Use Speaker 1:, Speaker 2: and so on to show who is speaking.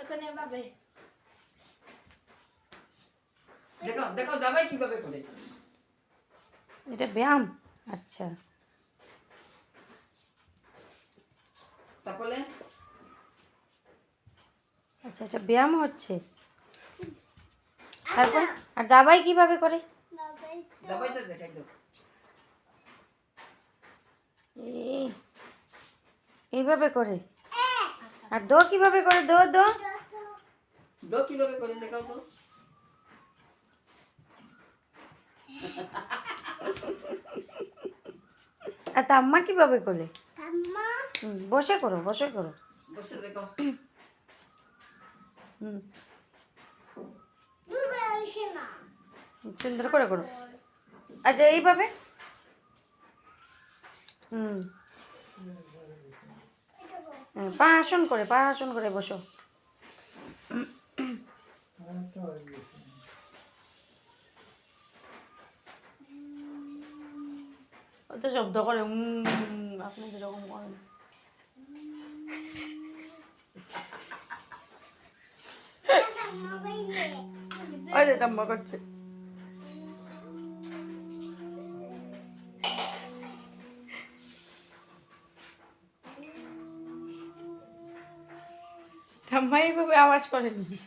Speaker 1: এখানে এভাবে
Speaker 2: দেখাও দেখাও জামাই কিভাবে করে।
Speaker 3: এটা ব্যায়াম? আচ্ছা,
Speaker 2: তারপরে
Speaker 3: আচ্ছা, এটা ব্যায়াম হচ্ছে। তারপর আর দাবাই কিভাবে করে?
Speaker 2: জামাইটা দেখাই দাও।
Speaker 3: এইভাবে করে। আর দো কিভাবে করে? দো দো
Speaker 2: দো কিভাবে করে দেখাও তো।
Speaker 3: আর তাম্মা কিভাবে করে? বসে করো, বসে করো।
Speaker 2: বসে দেখাও।
Speaker 3: হুম, সুন্দর করে করো। আচ্ছা, এইভাবে। হুম, পা আসন করে, পা আসন করে বসো। অত শব্দ করে আপনি যেরকম করেন। ওই যে টাম্মা করছে। টাম্মা এইভাবে আওয়াজ করেনি।